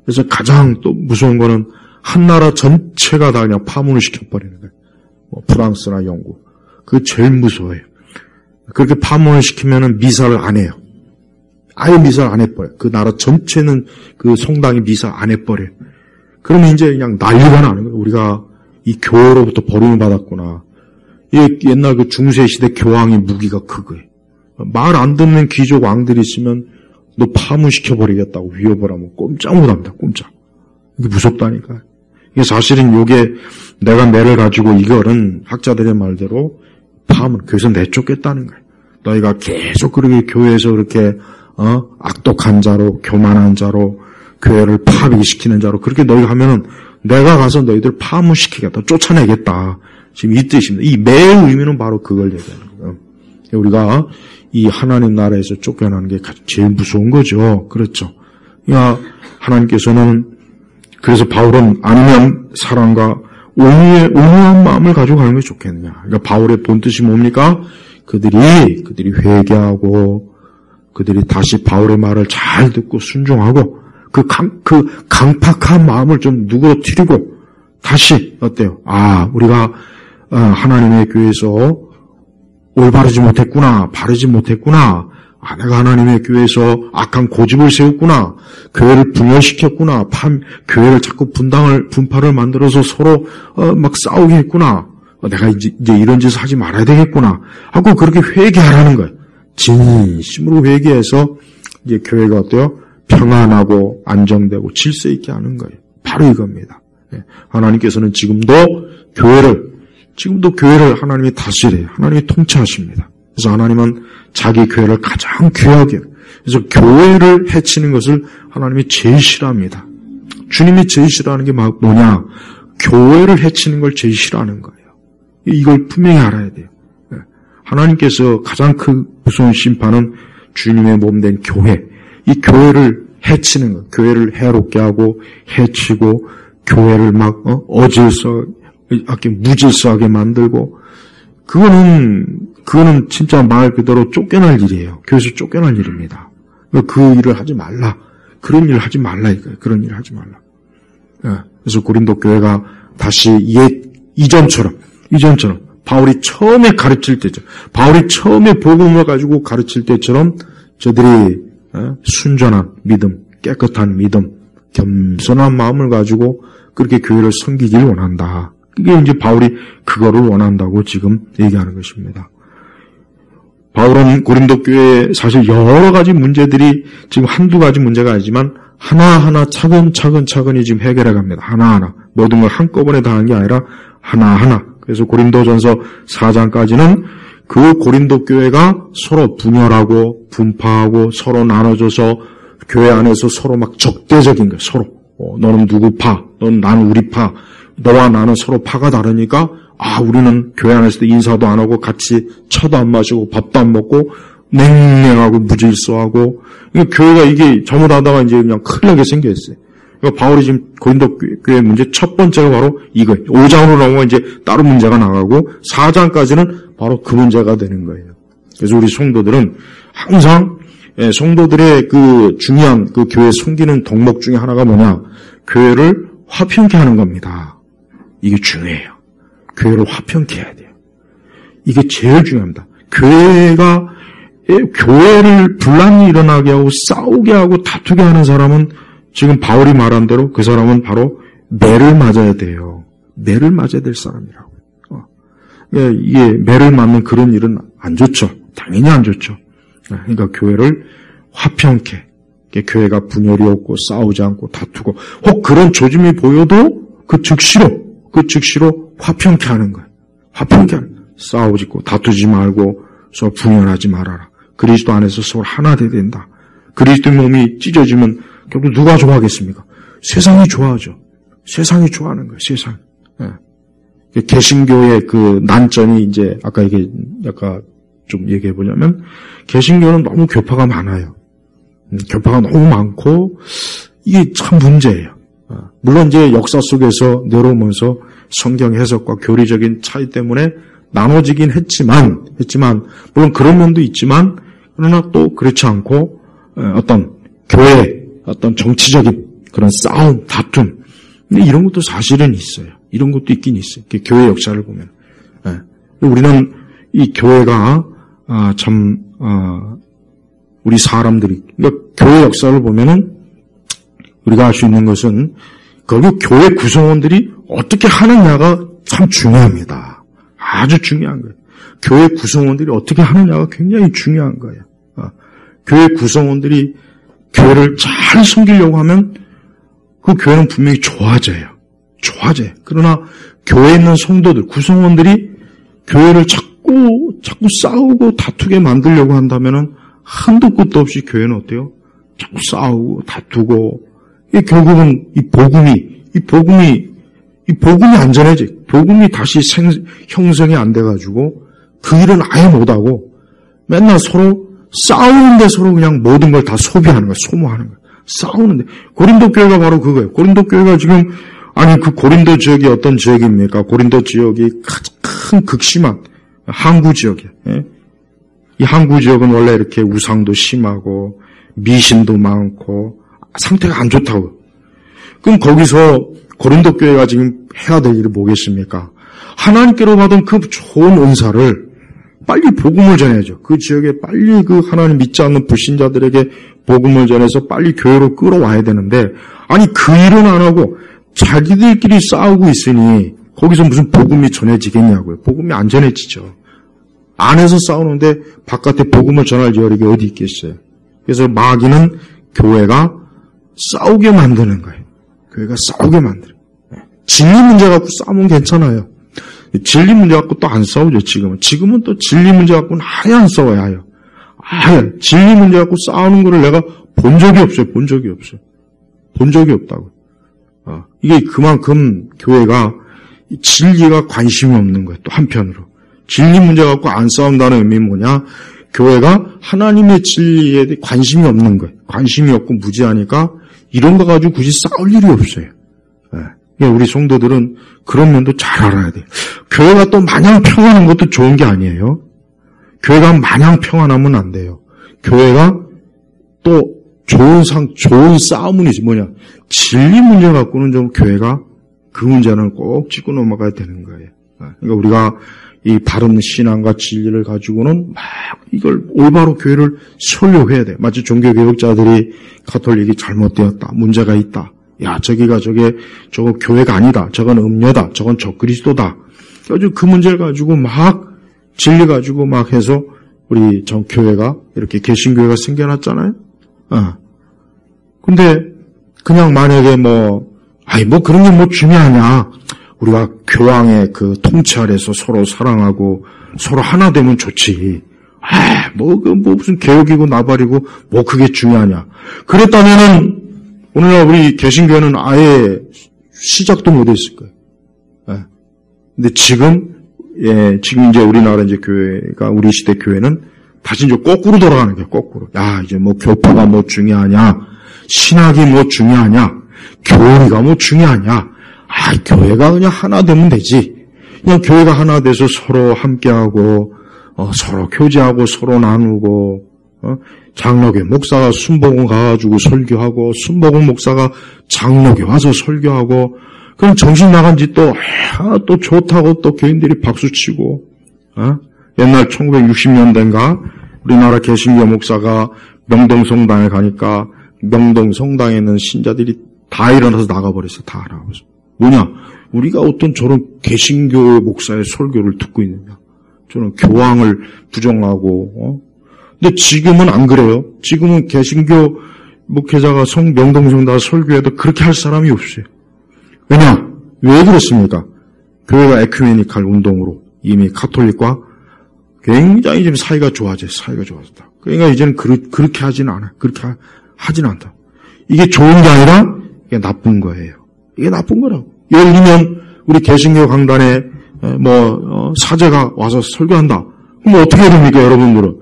그래서 가장 또 무서운 거는 한 나라 전체가 다 그냥 파문을 시켜버리는 거예요. 뭐 프랑스나 영국. 그게 제일 무서워요. 그렇게 파문을 시키면은 미사를 안 해요. 아예 미사를 안 해버려요. 그 나라 전체는 그 성당이 미사 안 해버려요. 그러면 이제 그냥 난리가 나는 거예요. 우리가 이 교회로부터 버림을 받았구나. 옛날 그 중세시대 교황의 무기가 그거예요. 말 안 듣는 귀족 왕들이 있으면 너 파문시켜버리겠다고 위협을 하면 꼼짝 못합니다. 꼼짝. 이게 무섭다니까. 이게 사실은 요게 내가 매를 가지고 이거는 학자들의 말대로 파문, 교회에서 내쫓겠다는 거예요. 너희가 계속 그렇게 교회에서 그렇게 악독한 자로, 교만한 자로, 교회를 파괴시키는 자로 그렇게 너희가 하면은 내가 가서 너희들 파문시키겠다, 쫓아내겠다. 지금 이 뜻입니다. 이 매의 의미는 바로 그걸 얘기하는 거예요. 우리가 이 하나님 나라에서 쫓겨나는 게 제일 무서운 거죠. 그렇죠. 하나님께서는 그래서 바울은 아니면 사랑과 온유한 마음을 가지고 가는 게 좋겠느냐. 그러니까 바울의 본뜻이 뭡니까? 그들이 회개하고 그들이 다시 바울의 말을 잘 듣고 순종하고 그 강팍한 마음을 좀 누그러뜨리고 다시 어때요? 우리가 하나님의 교회에서 올바르지 못했구나, 바르지 못했구나, 내가 하나님의 교회에서 악한 고집을 세웠구나, 교회를 분열시켰구나, 교회를 자꾸 분파를 만들어서 서로 막 싸우게 했구나, 내가 이제 이런 짓을 하지 말아야 되겠구나 하고 그렇게 회개하라는 거예요. 진심으로 회개해서 이제 교회가 어때요? 평안하고 안정되고 질서 있게 하는 거예요. 바로 이겁니다. 하나님께서는 지금도 교회를 하나님이 다스려요. 하나님이 통치하십니다. 그래서 하나님은 자기 교회를 가장 귀하게 해요. 그래서 교회를 해치는 것을 하나님이 제일 싫어합니다. 주님이 제일 싫어하는 게 뭐냐? 교회를 해치는 걸 제일 싫어하는 거예요. 이걸 분명히 알아야 돼요. 하나님께서 가장 큰 무서운 심판은 주님의 몸된 교회, 이 교회를 해치는 것, 교회를 해롭게 하고 해치고 교회를 막 무질서하게 만들고, 그거는 진짜 말 그대로 쫓겨날 일이에요. 교회에서 쫓겨날 일입니다. 그 일을 하지 말라. 그런 일을 하지 말라 이거예요. 그런 일을 하지 말라. 그래서 고린도 교회가 다시 이전처럼 바울이 처음에 가르칠 때죠. 바울이 처음에 복음을 가지고 가르칠 때처럼 저들이 순전한 믿음, 깨끗한 믿음, 겸손한 마음을 가지고 그렇게 교회를 섬기길 원한다. 그게 이제 바울이 그거를 원한다고 지금 얘기하는 것입니다. 바울은 고린도 교회에 사실 여러 가지 문제들이 지금 한두 가지 문제가 아니지만 하나하나 차근차근히 지금 해결해 갑니다. 하나하나. 모든 걸 한꺼번에 다 하는 게 아니라 하나하나. 그래서 고린도전서 4장까지는 그 고린도 교회가 서로 분열하고 분파하고 서로 나눠져서 교회 안에서 서로 막 적대적인 거예요. 서로. 너는 누구 파, 너는 나는 우리 파, 너와 나는 서로 파가 다르니까 우리는 교회 안에서도 인사도 안 하고 같이 차도 안 마시고 밥도 안 먹고 냉랭하고 무질서하고, 그러니까 교회가 이게 잘못하다가 이제 그냥 큰일 나게 생겼어요. 그러니까 바울이 지금 고린도 교회 문제 첫 번째가 바로 이거예요. 5장으로 넘어가 이제 다른 문제가 나가고 4장까지는 바로 그 문제가 되는 거예요. 그래서 우리 성도들은 항상 성도들의 그 중요한 그 교회 섬기는 덕목 중에 하나가 뭐냐? 교회를 화평케 하는 겁니다. 이게 중요해요. 교회를 화평케 해야 돼요. 이게 제일 중요합니다. 교회를 분란이 일어나게 하고 싸우게 하고 다투게 하는 사람은 지금 바울이 말한 대로 그 사람은 바로 매를 맞아야 돼요. 매를 맞아야 될 사람이라고. 이게 매를 맞는 그런 일은 안 좋죠. 당연히 안 좋죠. 그러니까 교회를 화평케, 교회가 분열이 없고 싸우지 않고 다투고, 혹 그런 조짐이 보여도 그 즉시로 화평케 하는 거예요. 화평케 하는 거예요. 싸우지 고 다투지 말고 서로 분열하지 말아라. 그리스도 안에서 서로 하나 돼야 된다. 그리스도의 몸이 찢어지면 결국 누가 좋아하겠습니까? 세상이 좋아하죠. 세상이 좋아하는 거예요. 세상. 개신교의 그 난점이 이제 아까 좀 얘기해 보자면, 개신교는 너무 교파가 많아요. 교파가 너무 많고 이게 참 문제예요. 물론 이제 역사 속에서 내려오면서 성경 해석과 교리적인 차이 때문에 나눠지긴 했지만 물론 그런 면도 있지만, 그러나 또 그렇지 않고 어떤 교회 어떤 정치적인 그런 싸움, 다툼, 근데 이런 것도 사실은 있어요. 이런 것도 있긴 있어요. 교회 역사를 보면. 우리는 이 교회가 우리 사람들이, 그러니까 교회 역사를 보면은 우리가 알 수 있는 것은 결국 교회 구성원들이 어떻게 하느냐가 참 중요합니다. 아주 중요한 거예요. 교회 구성원들이 어떻게 하느냐가 굉장히 중요한 거예요. 교회 구성원들이 교회를 잘 섬기려고 하면 그 교회는 분명히 좋아져요. 그러나 교회에 있는 성도들, 구성원들이 교회를 자꾸 싸우고 다투게 만들려고 한다면은 한도 끝도 없이 교회는 어때요? 자꾸 싸우고 다투고, 이게 결국은 이 복음이 안전해져. 복음이 다시 형성이 안 돼가지고 그 일은 아예 못하고 맨날 서로 싸우는데 서로 그냥 모든 걸 다 소비하는 거예요. 소모하는 거예요. 싸우는데. 고린도 교회가 바로 그거예요. 고린도 교회가 지금, 그 고린도 지역이 어떤 지역입니까? 고린도 지역이 큰 극심한 항구 지역이에요. 이 항구 지역은 원래 이렇게 우상도 심하고 미신도 많고 상태가 안 좋다고. 그럼 거기서 고린도 교회가 지금 해야 될 일이 뭐겠습니까? 하나님께로 받은 그 좋은 은사를 빨리 복음을 전해야죠. 그 지역에 빨리 그 하나님 믿지 않는 불신자들에게 복음을 전해서 빨리 교회로 끌어와야 되는데, 아니 그 일은 안 하고 자기들끼리 싸우고 있으니 거기서 무슨 복음이 전해지겠냐고요. 복음이 안 전해지죠. 안에서 싸우는데 바깥에 복음을 전할 여력이 어디 있겠어요. 그래서 마귀는 교회가 싸우게 만드는 거예요. 교회가 싸우게 만들어요. 진리 문제 갖고 싸우면 괜찮아요. 진리 문제 갖고 또 안 싸우죠, 지금은. 지금은 또 진리 문제 갖고는 아예 안 싸워요, 아예. 아예. 진리 문제 갖고 싸우는 거를 내가 본 적이 없어요, 본 적이 없어요. 본 적이 없다고. 이게 그만큼 교회가 진리가 관심이 없는 거예요, 또 한편으로. 진리 문제 갖고 안 싸운다는 의미는 뭐냐? 교회가 하나님의 진리에 대해 관심이 없는 거예요. 관심이 없고 무지하니까 이런 거 가지고 굳이 싸울 일이 없어요. 우리 성도들은 그런 면도 잘 알아야 돼요. 교회가 또 마냥 평안한 것도 좋은 게 아니에요. 교회가 마냥 평안하면 안 돼요. 교회가 또 좋은 싸움은 있지. 뭐냐? 진리 문제 갖고는 좀 교회가 그 문제는 꼭 짚고 넘어가야 되는 거예요. 그러니까 우리가 이 바른 신앙과 진리를 가지고는 막 이걸 올바로 교회를 설교해야 돼. 마치 종교개혁자들이 가톨릭이 잘못되었다. 문제가 있다. 야, 저거 교회가 아니다. 저건 음료다. 저건 적그리스도다. 그래서 그 문제를 가지고 막 진리 가지고 막 해서 우리 전 교회가 이렇게 개신교회가 생겨났잖아요. 근데 그냥 만약에 그런 게 뭐 중요하냐. 우리가 교황의 그 통치 아래서 서로 사랑하고 서로 하나 되면 좋지. 무슨 개혁이고 나발이고 그게 중요하냐. 그랬다면은 오늘날 우리 개신교회는 아예 시작도 못했을 거예요. 근데 지금 이제 우리나라 이제 교회가, 우리 시대 교회는 다시 이제 거꾸로 돌아가는 거예요, 거꾸로. 이제 교파가 중요하냐, 신학이 중요하냐, 교리가 중요하냐. 교회가 그냥 하나 되면 되지. 그냥 교회가 하나 돼서 서로 함께하고, 서로 교제하고, 서로 나누고, 장로교 목사가 순복음 가가지고 설교하고, 순복음 목사가 장로교 와서 설교하고, 그럼 정신 나간 짓 또 좋다고 또 교인들이 박수치고, 옛날 1960년대인가 우리나라 개신교 목사가 명동성당에 가니까 명동성당에 있는 신자들이 다 일어나서 나가버렸어요. 다 나가서. 뭐냐? 우리가 어떤 저런 개신교 목사의 설교를 듣고 있느냐? 저는 교황을 부정하고, 근데 지금은 안 그래요. 지금은 개신교 목회자가 명동성당 설교해도 그렇게 할 사람이 없어요. 왜냐? 왜 그렇습니까? 교회가 에큐메니칼 운동으로 이미 가톨릭과 굉장히 지금 사이가 좋아졌다. 그러니까 이제는 그렇게 하진 않아요. 그렇게 하진 않다. 이게 좋은 게 아니라 이게 나쁜 거예요. 이게 나쁜 거라고. 예를 들면 우리 개신교 강단에 사제가 와서 설교한다. 그럼 어떻게 해야 됩니까, 여러분들은?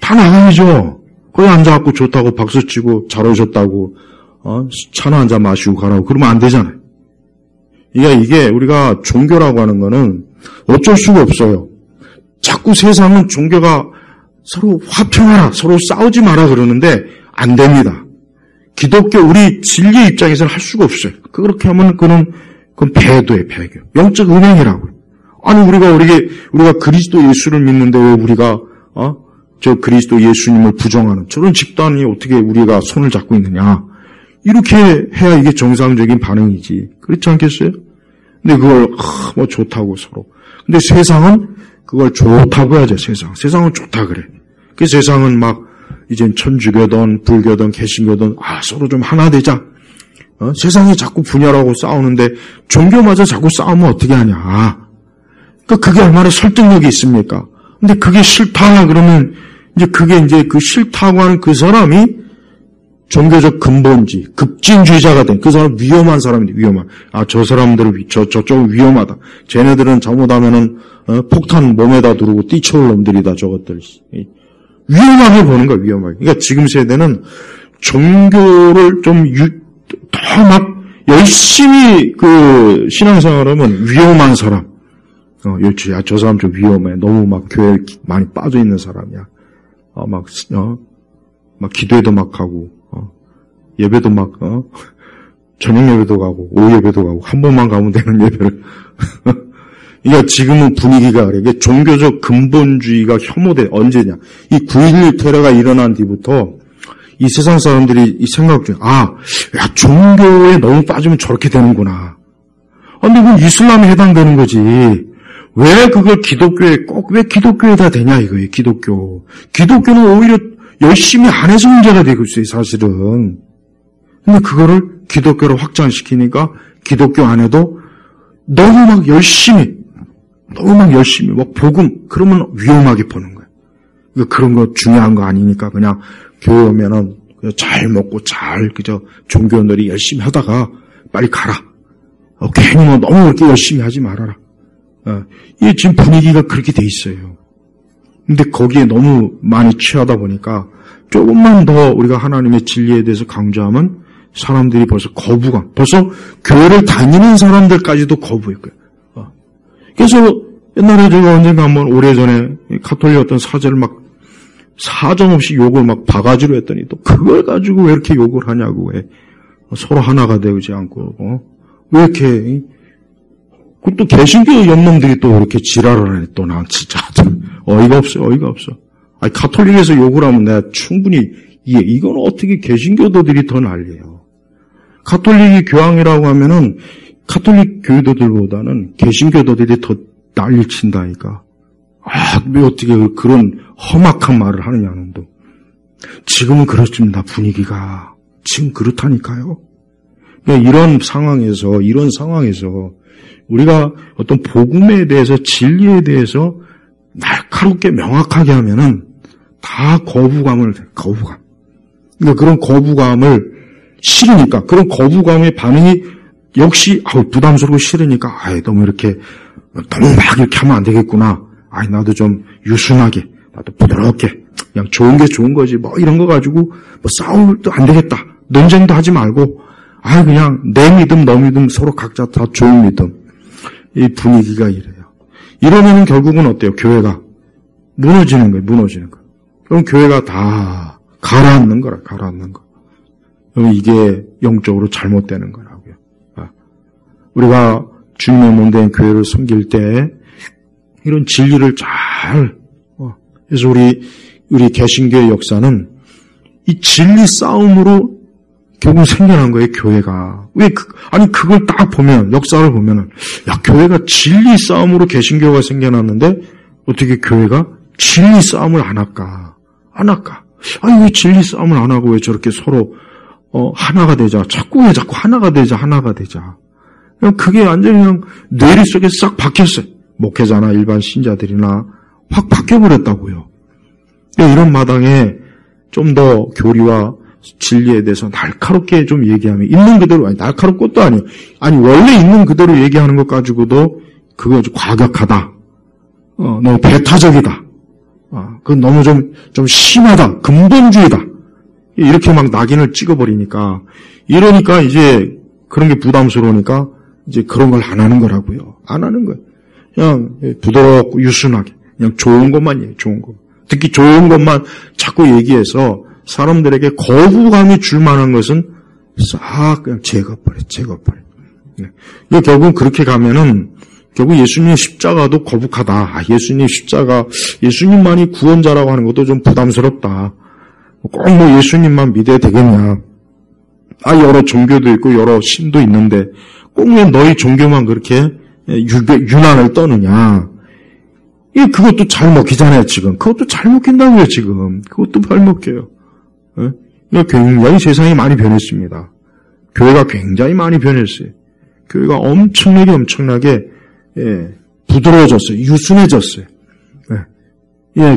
다 나가야죠. 거기 앉아갖고 좋다고 박수치고 잘 오셨다고 차나 한잔 마시고 가라고 그러면 안 되잖아요. 이게 우리가 종교라고 하는 거는 어쩔 수가 없어요. 자꾸 세상은 종교가 서로 화평하라, 서로 싸우지 마라 그러는데 안 됩니다. 기독교 우리 진리 입장에서는 할 수가 없어요. 그렇게 하면 그건 배도예요, 배교. 영적 음행이라고요. 아니 우리가 그리스도 예수를 믿는데 왜 우리가 저 그리스도 예수님을 부정하는 저런 집단이 어떻게 우리가 손을 잡고 있느냐. 이렇게 해야 이게 정상적인 반응이지. 그렇지 않겠어요? 근데 그걸 좋다고 서로. 근데 세상은 그걸 좋다고 해야죠. 세상은 좋다 그래. 그 세상은 막 이젠 천주교든 불교든 개신교든 서로 좀 하나 되자. 세상이 자꾸 분열하고 싸우는데 종교마저 자꾸 싸우면 어떻게 하냐. 그게 얼마나 설득력이 있습니까? 근데 그게 싫다 그러면 이제 그 싫다고 하는 그 사람이 종교적 근본지, 급진주의자가 된 그 사람 위험한 사람인데, 위험한. 저 사람들은, 저쪽은 위험하다. 쟤네들은 잘못하면은, 폭탄 몸에다 두르고 뛰쳐올 놈들이다, 저것들. 위험하게 보는 거야, 위험하게. 그러니까 지금 세대는 종교를 좀 더 막 열심히 신앙생활 하면 위험한 사람. 저 사람 좀 위험해. 너무 막 교회에 많이 빠져 있는 사람이야. 막 기도회도 막 하고, 예배도 막, 저녁 예배도 가고, 오후 예배도 가고, 한 번만 가면 되는 예배를. 그러니까 지금은 분위기가 그래. 이게 종교적 근본주의가 혐오돼. 언제냐? 이 9.11 테러가 일어난 뒤부터 이 세상 사람들이 이 생각 중에, 종교에 너무 빠지면 저렇게 되는구나. 근데 그건 이슬람에 해당되는 거지. 왜 그걸 왜 기독교에다 되냐 이거예요, 기독교. 기독교는 오히려 열심히 안 해서 문제가 되고 있어요, 사실은. 근데 그거를 기독교로 확장시키니까 기독교 안에도 너무 막 열심히, 복음, 그러면 위험하게 보는 거예요. 그런 거 중요한 거 아니니까 그냥 교회 오면은 잘 먹고 종교원들이 열심히 하다가 빨리 가라. 괜히 너무 그렇게 열심히 하지 말아라. 이게 지금 분위기가 그렇게 돼 있어요. 근데 거기에 너무 많이 취하다 보니까 조금만 더 우리가 하나님의 진리에 대해서 강조하면 사람들이 벌써 교회를 다니는 사람들까지도 거부했고요. 그래서 옛날에 제가 언젠가 한번 오래전에 가톨릭 어떤 사제를 사정없이 욕을 바가지로 했더니 또 그걸 가지고 왜 이렇게 욕을 하냐고, 왜 서로 하나가 되지 않고, 왜 이렇게, 또 개신교 연놈들이 또 이렇게 지랄을 하네. 또 난 진짜 어이가 없어. 가톨릭에서 욕을 하면 내가 충분히 이건 어떻게 개신교도들이 더 난리예요. 가톨릭이 교황이라고 하면은 가톨릭 교도들보다는 개신교도들이 더 난리를 친다니까. 왜 어떻게 그런 험악한 말을 하느냐는 또. 지금은 그렇습니다. 분위기가. 지금 그렇다니까요. 이런 상황에서 우리가 어떤 복음에 대해서, 진리에 대해서 날카롭게 명확하게 하면은 다 거부감. 그러니까 그런 거부감을 싫으니까, 그런 거부감의 반응이 역시 부담스럽고 싫으니까 너무 이렇게 하면 안 되겠구나. 나도 좀 유순하게, 나도 부드럽게, 그냥 좋은 게 좋은 거지. 이런 거 가지고 싸움도 안 되겠다. 논쟁도 하지 말고, 그냥 내 믿음, 너 믿음, 서로 각자 다 좋은 믿음. 이 분위기가 이래요. 이러면은 결국은 어때요? 교회가 무너지는 거예요. 그럼 교회가 다 가라앉는 거. 그럼 이게 영적으로 잘못되는 거라고요. 우리가 주님의 몸된 교회를 섬길 때 이런 진리를 그래서 우리 개신교의 역사는 이 진리 싸움으로 결국 생겨난 거예요, 교회가. 그걸 딱 보면, 역사를 보면은, 교회가 진리 싸움으로 개신교가 생겨났는데, 어떻게 교회가 진리 싸움을 안 할까? 왜 진리 싸움을 안 하고 왜 저렇게 서로, 하나가 되자. 자꾸 하나가 되자. 그게 완전히 그냥 뇌리 속에 싹 박혔어요. 목회자나 일반 신자들이나 확 박혀버렸다고요. 이런 마당에 좀 더 교리와 진리에 대해서 날카롭게 좀 얘기하면, 있는 그대로, 날카롭 것도 아니에요. 원래 있는 그대로 얘기하는 것 가지고도 그거 아주 과격하다. 너무 배타적이다. 그건 너무 좀 심하다. 근본주의다. 이렇게 낙인을 찍어버리니까, 이러니까 이제 그런 게 부담스러우니까 이제 그런 걸 안 하는 거라고요. 안 하는 거예요. 그냥 부드럽고 유순하게. 그냥 좋은 것만 얘기해, 좋은 것. 특히 좋은 것만 자꾸 얘기해서 사람들에게 거부감이 줄 만한 것은 싹 그냥 제거버려. 결국은 그렇게 가면은 결국 예수님의 십자가도 거북하다. 예수님만이 구원자라고 하는 것도 좀 부담스럽다. 꼭 예수님만 믿어야 되겠냐. 여러 종교도 있고 여러 신도 있는데 꼭 왜 너희 종교만 그렇게 유난을 떠느냐. 그것도 잘 먹히잖아요, 지금. 그것도 잘 먹힌다고요, 지금. 그것도 잘 먹혀요. 굉장히 세상이 많이 변했습니다. 교회가 굉장히 많이 변했어요. 교회가 엄청나게 부드러워졌어요. 유순해졌어요.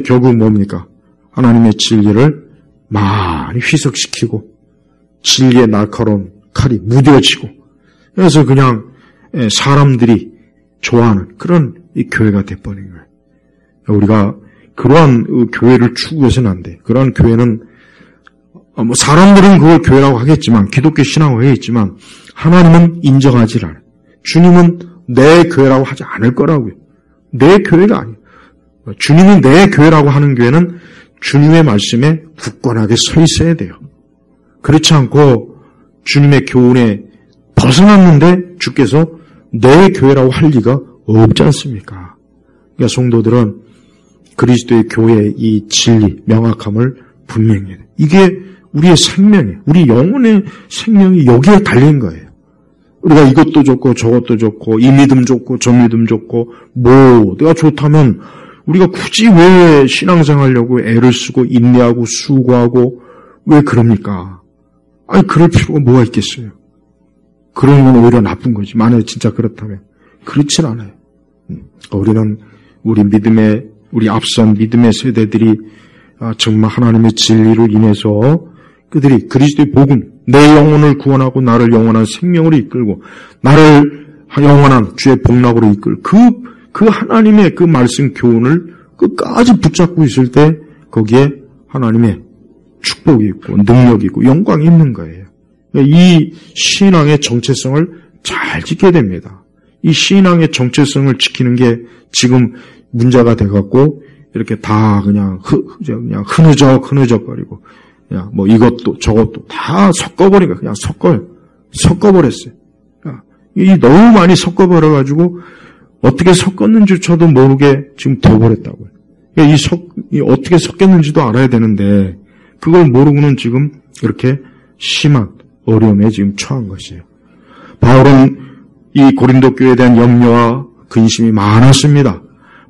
결국 뭡니까? 하나님의 진리를 많이 희석시키고 진리의 날카로운 칼이 무뎌지고 그래서 그냥 사람들이 좋아하는 그런 이 교회가 돼버린 거예요. 우리가 그러한 교회를 추구해서는 안 돼. 그러한 교회는 사람들은 그걸 교회라고 하겠지만, 기독교 신앙을 하겠지만, 하나님은 인정하지 않아요. 주님은 내 교회라고 하지 않을 거라고요. 내 교회가 아니에요. 주님이 내 교회라고 하는 교회는 주님의 말씀에 굳건하게 서 있어야 돼요. 그렇지 않고 주님의 교훈에 벗어났는데 주께서 내 교회라고 할 리가 없지 않습니까? 그러니까 성도들은 그리스도의 교회의 이 진리, 명확함을 분명히 해야 돼요. 이게 우리의 생명이에요. 우리 영혼의 생명이 여기에 달린 거예요. 우리가 이것도 좋고 저것도 좋고 이 믿음 좋고 저 믿음 좋고 뭐가 좋다면 우리가 굳이 왜 신앙생활하려고 애를 쓰고 인내하고 수고하고 왜 그럽니까? 아니 그럴 필요가 뭐가 있겠어요. 그런 건 오히려 나쁜 거지. 만약에 진짜 그렇다면. 그렇진 않아요. 우리는 우리 앞선 믿음의 세대들이 정말 하나님의 진리를 인해서 그들이 그리스도의 복음, 내 영혼을 구원하고 나를 영원한 생명으로 이끌고 나를 영원한 주의 복락으로 이끌 그 하나님의 그 말씀 교훈을 끝까지 붙잡고 있을 때 거기에 하나님의 축복이 있고 능력이 있고 영광이 있는 거예요. 이 신앙의 정체성을 잘 지켜야 됩니다. 이 신앙의 정체성을 지키는 게 지금 문제가 돼갖고 이렇게 다 그냥 흐느적거리고 그냥 뭐 이것도 저것도 다 섞어버리니까 그냥 섞어버렸어요. 이 너무 많이 섞어버려가지고 어떻게 섞었는지조차도 모르게 지금 둬버렸다고요. 이 어떻게 섞였는지도 알아야 되는데 그걸 모르고는 지금 이렇게 심한 어려움에 지금 처한 것이에요. 바울은 이 고린도 교회에 대한 염려와 근심이 많았습니다.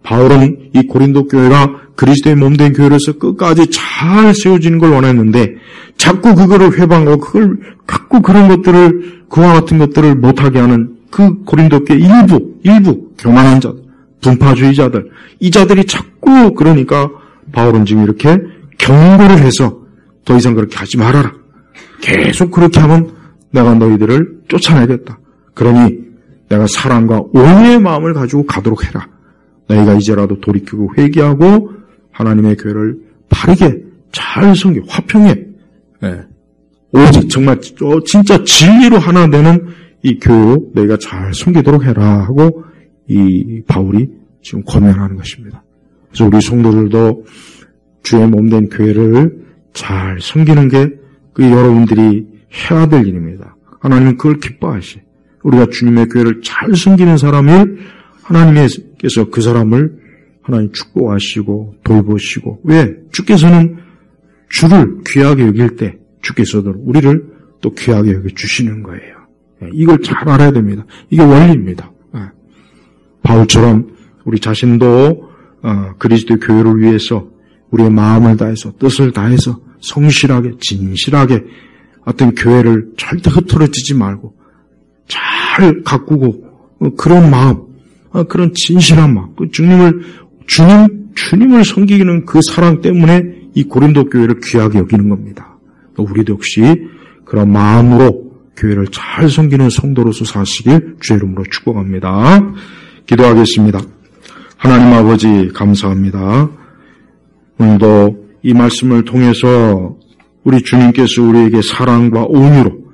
바울은 이 고린도 교회가 그리스도의 몸된 교회로서 끝까지 잘 세워지는 걸 원했는데 자꾸 그거를 회방하고 그걸 갖고 그런 것들을 그와 같은 것들을 못하게 하는 그 고린도 교회 일부 교만한 자들, 분파주의자들 이 자들이 자꾸 그러니까 바울은 지금 이렇게 경고를 해서 더 이상 그렇게 하지 말아라. 계속 그렇게 하면 내가 너희들을 쫓아내겠다. 그러니 내가 사랑과 온유의 마음을 가지고 가도록 해라. 너희가 이제라도 돌이키고 회개하고 하나님의 교회를 바르게 잘 섬겨 화평해. 오직 정말 진짜 진리로 하나 되는 이 교회로 너희가 잘 섬기도록 해라 하고 이 바울이 지금 권면하는 것입니다. 그래서 우리 성도들도 주의 몸된 교회를 잘 섬기는 게 그 여러분들이 해야 될 일입니다. 하나님은 그걸 기뻐하시. 우리가 주님의 교회를 잘 섬기는 사람을 하나님께서 그 사람을 하나님 축복하시고 돌보시고 왜? 주께서는 주를 귀하게 여길 때 주께서도 우리를 또 귀하게 여겨주시는 거예요. 이걸 잘 알아야 됩니다. 이게 원리입니다. 바울처럼 우리 자신도 그리스도의 교회를 위해서 우리의 마음을 다해서 뜻을 다해서 성실하게 진실하게 어떤 교회를 절대 흐트러지지 말고 잘 가꾸고 그런 마음 그런 진실한 마음 주님을 섬기는 그 사랑 때문에 이 고린도 교회를 귀하게 여기는 겁니다. 우리도 역시 그런 마음으로 교회를 잘 섬기는 성도로서 사시길 주의 이름으로 축복합니다. 기도하겠습니다. 하나님 아버지 감사합니다. 오늘도 이 말씀을 통해서 우리 주님께서 우리에게 사랑과 온유로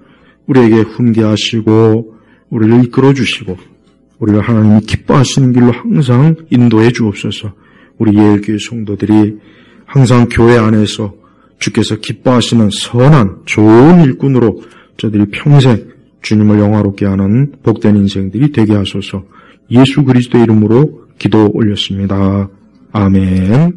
우리에게 훈계하시고 우리를 이끌어주시고 우리를 하나님이 기뻐하시는 길로 항상 인도해 주옵소서. 우리 예일교회 성도들이 항상 교회 안에서 주께서 기뻐하시는 선한 좋은 일꾼으로 저들이 평생 주님을 영화롭게 하는 복된 인생들이 되게 하소서. 예수 그리스도의 이름으로 기도 올렸습니다. 아멘.